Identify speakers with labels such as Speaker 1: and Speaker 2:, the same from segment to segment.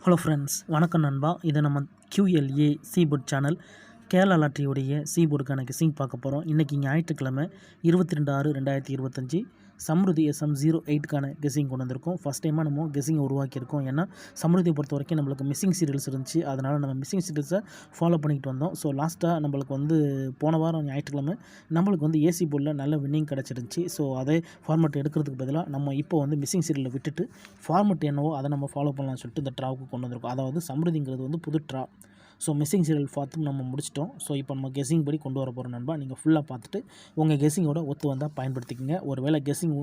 Speaker 1: Hello friends, வணக்கம் நண்பா. இது நம்ம QLA சீபோர்ட் சேனல் கேரளா லாட்டரியுடைய சீபோர்டுக்கான கெஸ்ஸிங் பார்க்க போகிறோம். இன்றைக்கி ஞாயிற்றுக்கிழமை 22/6/2025 சம்ருதி SM08க்கான கெஸ்ஸிங் கொண்டு வந்திருக்கோம். ஃபஸ்ட் டைமாக நம்ம கெஸ்ஸிங்கை உருவாக்கியிருக்கோம். ஏன்னா சம்ருதியை பொறுத்த வரைக்கும் நம்மளுக்கு மிஸ்ஸிங் சீரியல்ஸ் இருந்துச்சு. அதனால் நம்ம மிஸ்ஸிங் சீரியல்ஸை ஃபாலோ பண்ணிக்கிட்டு வந்தோம். ஸோ லாஸ்ட்டாக நம்மளுக்கு போன வாரம் ஞாயிற்றுக்கிழமை நம்மளுக்கு ஏசி போர்டில் நல்ல வின்னிங் கிடச்சிருந்துச்சி. ஸோ அதே ஃபார்மெட் எடுக்கிறதுக்கு பதிலாக நம்ம இப்போ மிஸ்ஸிங் சீரியலை விட்டுட்டு ஃபார்மெட் என்னவோ அதை நம்ம ஃபாலோ பண்ணலாம்னு சொல்லிட்டு இந்த ட்ராவுக்கு கொண்டு வந்திருக்கோம். அதாவது சம்ருதிங்கிறது புது ட்ரா. ஸோ மிஸ்ஸிங் சீரியல் பார்த்து நம்ம முடிச்சிட்டோம். ஸோ இப்போ நம்ம கெஸ்ஸிங் படி கொண்டு வர போகிறோம் நண்பா. நீங்கள் ஃபுல்லாக பார்த்துட்டு உங்கள் கெஸ்ஸிங்கோட ஒத்து வந்தால் பயன்படுத்திக்கங்க. ஒரு வேளை கெஸ்ஸிங்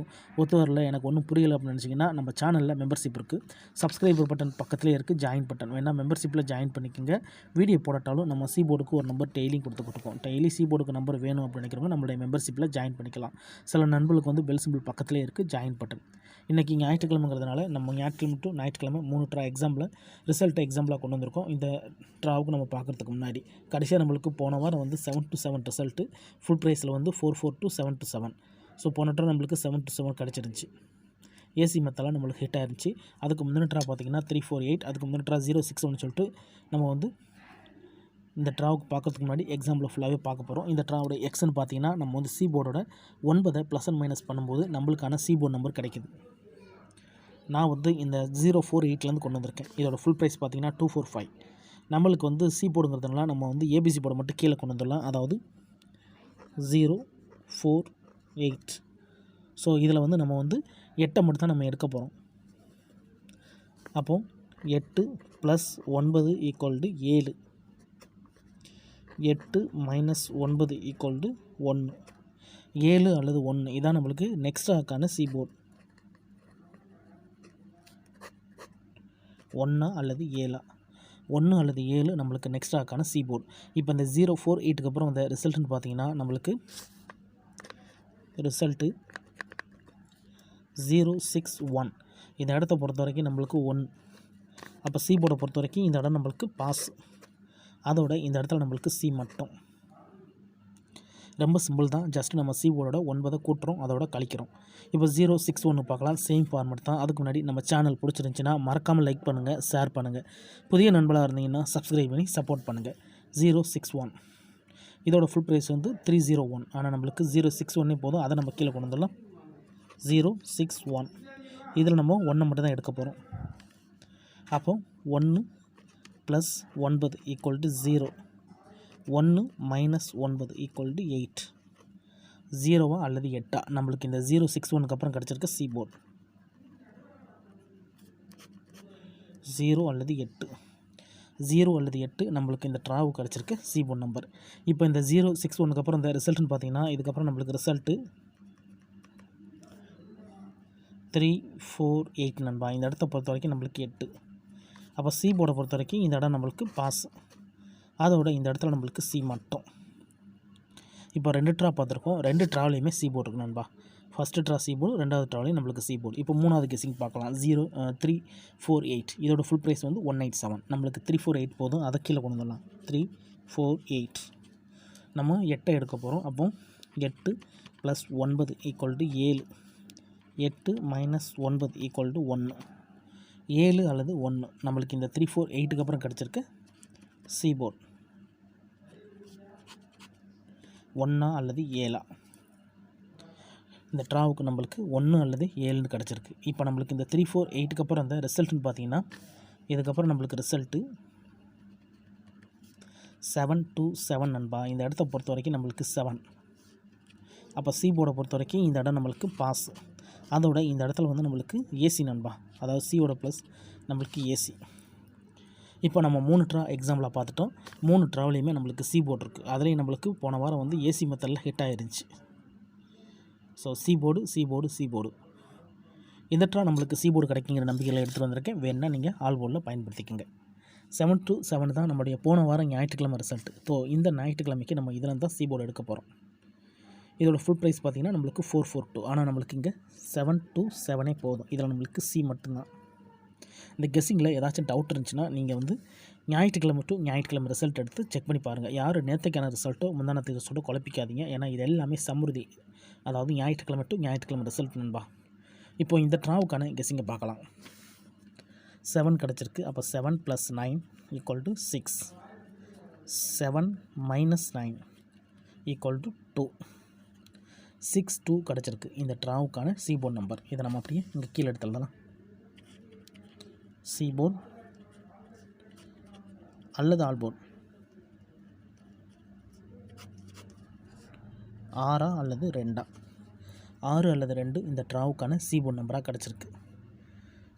Speaker 1: ஒத்து வரல, எனக்கு ஒன்றும் புரியலை அப்படின்னு நினச்சிங்கன்னா நம்ம சேனலில் மெம்பர்ஷிப் இருக்குது. சப்ஸ்கிரைபர் பட்டன் பக்கத்துலேயே இருக்குது, ஜாயின் பட்டன் வேணால் மெம்பர்ஷிப்பில் ஜாயின் பண்ணிக்கோங்க. வீடியோ போடட்டாலும் நம்ம சீபோர்டுக்கு ஒரு நம்பர் டெய்லியும் கொடுத்துருக்கோம். டெய்லி சீபோர்டுக்கு நம்பர் வேணும் அப்படின்னு நினைக்கிறவங்க நம்மளுடைய மெம்பர்ஷிப்பில் ஜாயின் பண்ணிக்கலாம். சில நண்பர்களுக்கு பெல் சிம்பிள் பக்கத்துலேயே இருக்குது, ஜாயின் பட்டன். இன்றைக்கி ஞாயிற்றுக்கிழமைங்கிறதுனால நம்ம ஞாயிற்றுக்கிழமை டு ஞாயிற்றுக்கிழமை 3 ட்ரா எக்ஸாம்பிள் எக்ஸாம்பிளாக கொண்டு வந்திருக்கோம். இந்த ட்ராவுக்கு நம்ம பார்க்குறதுக்கு முன்னாடி கடைசியாக நம்மளுக்கு போன வாரம் 7 to 7 ரிசல்ட்டு ஃபுல் ப்ரைஸில் 4 to 7 to 7. ஸோ போன ட்ரா நம்மளுக்கு 7 to 7 கிடச்சிருந்துச்சி. ஏசி மெத்தெல்லாம் நம்மளுக்கு ஹிட் ஆயிருந்துச்சு. அதுக்கு முந்தின ட்ரா பார்த்திங்கன்னா 348, அதுக்கு முந்தின ட்ரா 061 சொல்லிட்டு நம்ம இந்த ட்ராவுக்கு பார்க்கறதுக்கு முன்னாடி எக்ஸாம்பிள் ஃபுல்லாகவே பார்க்க போகிறோம். இந்த ட்ராவோட எக்ஸ்ன்னு பார்த்தீங்கன்னா நம்ம சீபோர்டோட 9 ப்ளஸ் அண்ட் மைனஸ் பண்ணும்போது நம்மளுக்கான சீபோர்ட் நம்பர் கிடைக்கிது. நான் இந்த 048லேருந்து கொண்டு வந்திருக்கேன். இதோட ஃபுல் ப்ரைஸ் பார்த்தீங்கன்னா 245. நம்மளுக்கு சீபோர்டுங்கிறதுனால நம்ம ஏபிசி போர்டை மட்டும் கீழே கொண்டு வந்துடலாம். அதாவது 048. ஸோ இதில் நம்ம 8 மட்டும் தான் நம்ம எடுக்க போகிறோம். அப்போது 8 + 9 = 7. 8 - 9 = 1. 7 அல்லது 1 இதான் நம்மளுக்கு நெக்ஸ்ட்டாக்கான சீபோர்ட். 1 அல்லது 7. 1 அல்லது 7 நம்மளுக்கு நெக்ஸ்ட்டாக்கான சீபோர்ட். இப்போ இந்த 048க்கு அப்புறம் இந்த ரிசல்ட்டுன்னு பார்த்தீங்கன்னா நம்மளுக்கு ரிசல்ட்டு 061. இந்த இடத்த பொறுத்த வரைக்கும் நம்மளுக்கு 1. அப்போ சீபோர்டை பொறுத்த வரைக்கும் இந்த இடம் நம்மளுக்கு பாஸ். அதோட இந்த இடத்துல நம்மளுக்கு சி மட்டும். ரொம்ப சிம்பிள் தான். ஜஸ்ட் நம்ம சீபோர்டோட 9 கூட்டுறோம், அதோட கழிக்கிறோம். இப்போ 061 பார்க்கலாம். சேம் ஃபார்மெட் தான். அதுக்கு முன்னாடி நம்ம சேனல் பிடிச்சிருந்துச்சின்னா மறக்காமல் லைக் பண்ணுங்கள், ஷேர் பண்ணுங்கள். புதிய நண்பர்களாக இருந்தீங்கன்னா சப்ஸ்கிரைப் பண்ணி சப்போர்ட் பண்ணுங்கள். 061 இதோட ஃபுல் ப்ரைஸ் 301. ஆனால் நம்மளுக்கு 061 போதும். அதை நம்ம கீழே கொண்டு வந்துடலாம். 061 இதில் நம்ம 1 மட்டும் தான் எடுக்க போகிறோம். அப்போது 1 + 9 = 0. 1 - 9 = 8. 0 அல்லது 8 நம்மளுக்கு இந்த 061க்கு அப்புறம் கிடச்சிருக்க சீபோர்ட் 0 அல்லது 8. 0 அல்லது 8 நம்மளுக்கு இந்த ட்ராவு கிடச்சிருக்க சீபோர்ட் நம்பர். இப்போ இந்த 061க்கு அப்புறம் இந்த ரிசல்ட்டுன்னு பார்த்தீங்கன்னா இதுக்கப்புறம் நம்மளுக்கு ரிசல்ட்டு 348 நண்பா. இந்த இடத்த பொறுத்த வரைக்கும் நம்மளுக்கு 8. அப்போ சீபோர்டை பொறுத்த வரைக்கும் இந்த இடம் நம்மளுக்கு பாஸ். அதோட இந்த இடத்துல நம்மளுக்கு சி மட்டும். இப்போ 2 ட்ரா பார்த்துருக்கோம். 2 ட்ராவிலையுமே சீபோர்டு இருக்குது நண்பா. ஃபஸ்ட்டு ட்ரா சீபோர்டு, 2வது ட்ராவிலையும் நம்மளுக்கு சீபோர்டு. இப்போ 3வது கெஸ்ஸிங் பார்க்கலாம். 348 இதோட ஃபுல் ப்ரைஸ் 187. நம்மளுக்கு 348 போதும். அதை கீழே கொண்டு வந்துடலாம். 348 நம்ம 8 எடுக்க போகிறோம். அப்போ 8 + 9 = 7. 8 - 9 = 1. 7 அல்லது 1 நம்மளுக்கு இந்த 348க்கு அப்புறம் கிடச்சிருக்க சீபோர்ட் 1 அல்லது 7. இந்த ட்ராவுக்கு நம்மளுக்கு 1 அல்லது 7 கிடச்சிருக்கு. இப்போ நம்மளுக்கு இந்த 348க்கு அப்புறம் அந்த ரிசல்ட்டுன்னு பார்த்தீங்கன்னா இதுக்கப்புறம் நம்மளுக்கு ரிசல்ட்டு 7 to 7 நண்பா. இந்த இடத்த பொறுத்த வரைக்கும் நம்மளுக்கு 7. அப்போ சீபோர்டை பொறுத்த வரைக்கும் இந்த இடம் நம்மளுக்கு பாஸ். அதோட இந்த இடத்துல நம்மளுக்கு ஏசி நண்பா. அதாவது சியோட ப்ளஸ் நம்மளுக்கு ஏசி. இப்போ நம்ம 3 ட்ரா எக்ஸாம்பிளாக பார்த்துட்டோம். 3 ட்ராவிலையுமே நம்மளுக்கு சீபோர்டு இருக்குது. அதுலேயும் நம்மளுக்கு போன வாரம் ஏசி மெத்தடில் ஹிட் ஆகிருந்துச்சு. ஸோ சீபோர்டு இந்த ட்ரா நம்மளுக்கு சீபோர்டு கிடைக்குங்கிற நம்பிக்கையில் எடுத்துகிட்டு வந்திருக்கேன். வேணுன்னா நீங்கள் ஆல் போர்டில் பயன்படுத்திக்கோங்க. 7 to 7 தான் நம்மளுடைய போன வாரம் ஞாயிற்றுக்கிழமை ரிசல்ட். ஸோ இந்த ஞாயிற்றுக்கிழமைக்கு நம்ம இதில் தான் சீபோர்டு எடுக்க போகிறோம். இதோட ஃபுல் ப்ரைஸ் பார்த்திங்கன்னா நம்மளுக்கு 442. ஆனால் நம்மளுக்கு இங்கே 7 to 7 போதும். இதில் நம்மளுக்கு சி மட்டும்தான். இந்த கெஸ்ஸிங்கில் ஏதாச்சும் டவுட் இருந்துச்சுன்னா நீங்கள் ஞாயிற்றுக்கிழமை டு ஞாயிற்றுக்கிழமை ரிசல்ட் எடுத்து செக் பண்ணி பாருங்கள். யார் நேற்றுக்கான ரிசல்ட்டோ முந்தானத்து ரிசல்ட்டோ குழப்பிக்காதீங்க. ஏன்னா இது எல்லாமே சம்ருதி. அதாவது ஞாயிற்றுக்கிழமை டு ஞாயிற்றுக்கிழமை ரிசல்ட் நண்பா. இப்போது இந்த ட்ராவுக்கான கெஸ்ஸிங்கை பார்க்கலாம். 7 கிடச்சிருக்கு. அப்போ 7 + 9 = 6. 7 - 9 = 2. 6 2 கிடச்சிருக்கு. இந்த ட்ராவுக்கான சீபோர்ட் நம்பர். இதை நம்ம அப்படியே இங்கே கீழே எடுத்து எழுதலாம். சீபோர்ட் அல்லது ஆல்போர்ட் 6 அல்லது 2. 6 அல்லது 2 இந்த ட்ராவுக்கான சீபோர்ட் நம்பராக கிடச்சிருக்கு.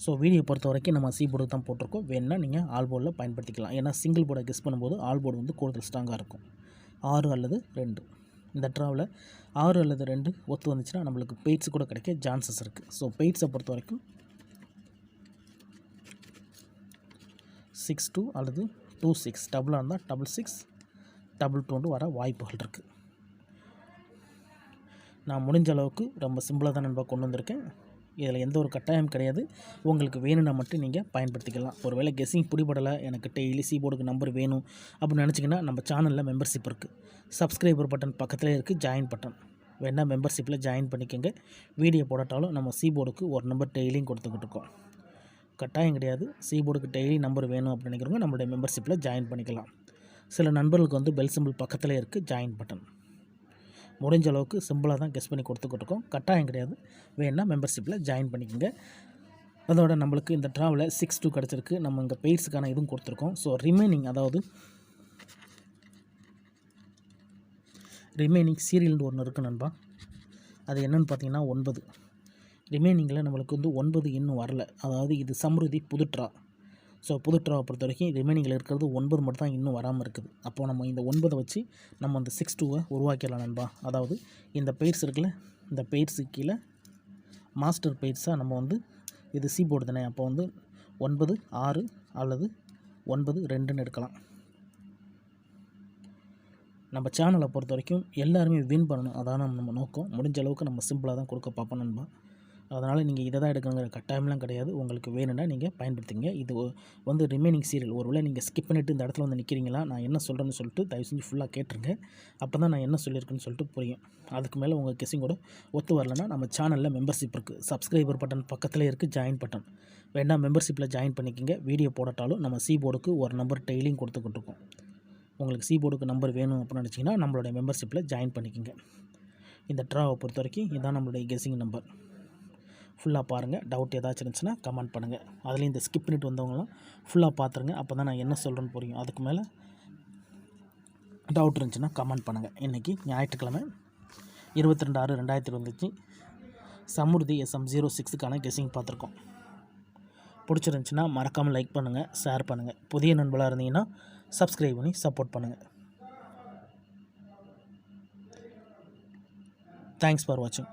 Speaker 1: ஸோ வீடியோ பொறுத்த வரைக்கும் நம்ம சீபோர்டு தான் போட்டிருக்கோம். வேணுன்னா நீங்கள் ஆல்போர்டில் பயன்படுத்திக்கலாம். ஏன்னா சிங்கிள் போர்டை கெஸ் பண்ணும்போது ஆல்போர்டு வந்து கூடுதல் ஸ்ட்ராங்காக இருக்கும். 6 அல்லது 2 இந்த ட்ராவில் 6 அல்லது 2 ஒத்து வந்துச்சுன்னா நம்மளுக்கு பெய்ட்ஸ் கூட கிடைக்க சான்சஸ் இருக்குது. ஸோ பெய்ட்ஸை பொறுத்த வரைக்கும் 6 2 அல்லது 2 6 டபுளாக இருந்தால் 6 6 2 வர வாய்ப்புகள் இருக்குது. நான் முடிஞ்ச அளவுக்கு ரொம்ப சிம்பிளாக தான் நண்பா கொண்டு வந்திருக்கேன். இதில் எந்த ஒரு கட்டாயம் கிடையாது. உங்களுக்கு வேணும்னா மட்டும் நீங்கள் பயன்படுத்திக்கலாம். ஒரு வேளை கெஸ்ஸிங் பிடிபடலை, எனக்கு டெய்லி சீபோர்டுக்கு நம்பர் வேணும் அப்படின்னு நினச்சிங்கன்னா நம்ம சேனலில் மெம்பர்ஷிப் இருக்குது. சப்ஸ்கிரைபர் பட்டன் பக்கத்தில் இருக்குது, ஜாயின் பட்டன். வேணால் மெம்பர்ஷிப்பில் ஜாயின் பண்ணிக்கோங்க. வீடியோ போடாட்டாலும் நம்ம சீபோர்டுக்கு ஒரு நம்பர் டெய்லியும் கொடுத்துக்கிட்டு இருக்கோம். கட்டாயம் கிடையாது. சீபோர்டுக்கு டெய்லி நம்பர் வேணும் அப்படின்னு நினைக்கிறவங்க நம்மளுடைய மெம்பர்ஷிப்பில் ஜாயின் பண்ணிக்கலாம். சில நண்பர்களுக்கு வந்து பெல் சிம்பிள் பக்கத்தில் இருக்குது, ஜாயின் பட்டன். முடிஞ்ச அளவுக்கு சிம்பிளாக தான் கெஸ் பண்ணி கொடுத்துக்கிட்டு இருக்கோம். கட்டாயம் கிடையாது. வேணால் மெம்பர்ஷிப்பில் ஜாயின் பண்ணிக்கோங்க. அதோட நம்மளுக்கு இந்த ட்ராவில் 6 2 கிடச்சிருக்கு. நம்ம இங்கே பெய்ட்ஸுக்கான இதுவும் கொடுத்துருக்கோம். ஸோ ரிமைனிங், அதாவது ரிமைனிங் சீரியல்னு ஒன்று இருக்குது நண்பா. அது என்னென்னு பார்த்தீங்கன்னா 9. ரிமைனிங்கில் நம்மளுக்கு வந்து 9 இன்னும் வரல. அதாவது இது சம்ருதி புதுட்ரா. ஸோ புதுட்ராவை பொறுத்த வரைக்கும் ரிமைனிங்கில் இருக்கிறது 9 மட்டும் தான் இன்னும் வராமல் இருக்குது. அப்போது நம்ம இந்த 9 வச்சு நம்ம அந்த 6 2 உருவாக்கிடலாம் நண்பா. அதாவது இந்த பெய்ட்ஸ் இருக்குல்ல, இந்த பெய்ட்ஸுக்கு கீழே மாஸ்டர் பெய்ட்ஸாக நம்ம வந்து இது சீபோர்டு தானே. அப்போ வந்து 9 6 அல்லது 9 2ன்னு எடுக்கலாம். நம்ம சேனலை பொறுத்த வரைக்கும் எல்லாருமே வின் பண்ணணும், அதான் நம்ம நோக்கம். முடிஞ்ச அளவுக்கு நம்ம சிம்பிளாக தான் கொடுக்க பார்ப்போம் நண்பா. அதனால் நீங்கள் இதை தான் எடுக்கணுங்கிற கட்டாயம்லாம் கிடையாது. உங்களுக்கு வேணும்னா நீங்கள் பயன்படுத்திங்க. இது வந்து ரிமைனிங் சீரியல். ஒருவேளை நீங்கள் ஸ்கிப் பண்ணிவிட்டு இந்த இடத்துல வந்து நிற்கிறீங்களா, நான் என்ன சொல்கிறேன்னு சொல்லிட்டு தயவு செஞ்சு ஃபுல்லாக கேட்டுருங்க. அப்போ தான் நான் என்ன சொல்லியிருக்கேன்னு சொல்லிட்டு புரியும். அதுக்கு மேலே உங்கள் கெஸ்ஸிங்கோட ஒத்து வரலன்னா நம்ம சேனலில் மெம்பர்ஷிப் இருக்குது. சப்ஸ்கிரைபர் பட்டன் பக்கத்தில் இருக்குது, ஜாயின் பட்டன். வேணால் மெம்பர்ஷிப்பில் ஜாயின் பண்ணிக்கோங்க. வீடியோ போடட்டாலும் நம்ம சீபோர்டுக்கு ஒரு நம்பர் டெய்லியும் கொடுத்துக்கிட்டு இருக்கோம். உங்களுக்கு சீபோர்டுக்கு நம்பர் வேணும் அப்படின்னு நினச்சிங்கன்னா நம்மளுடைய மெம்பர்ஷிப்பில் ஜாயின் பண்ணிக்கோங்க. இந்த ட்ராவை பொறுத்த வரைக்கும் இதுதான் நம்மளுடைய கெஸ்ஸிங் நம்பர். ஃபுல்லாக பாருங்கள். டவுட் ஏதாச்சும் இருந்துச்சுன்னா கமெண்ட் பண்ணுங்கள். அதுலேயும் இந்த ஸ்கிப் பண்ணிட்டு வந்தவங்களாம் ஃபுல்லாக பார்த்துருங்க. அப்போ தான் நான் என்ன சொல்கிறேன்னு புரியும். அதுக்கு மேலே டவுட் இருந்துச்சுன்னா கமெண்ட் பண்ணுங்கள். இன்றைக்கி ஞாயிற்றுக்கிழமை 22/6/2025 சம்ருதி SM06க்கான கெஸ்ஸிங் பார்த்துருக்கோம். பிடிச்சிருந்துச்சின்னா மறக்காமல் லைக் பண்ணுங்கள், ஷேர் பண்ணுங்கள். புதிய நண்பர்களாக இருந்தீங்கன்னா சப்ஸ்கிரைப் பண்ணி சப்போர்ட் பண்ணுங்கள். தேங்க்ஸ் ஃபார் வாட்சிங்.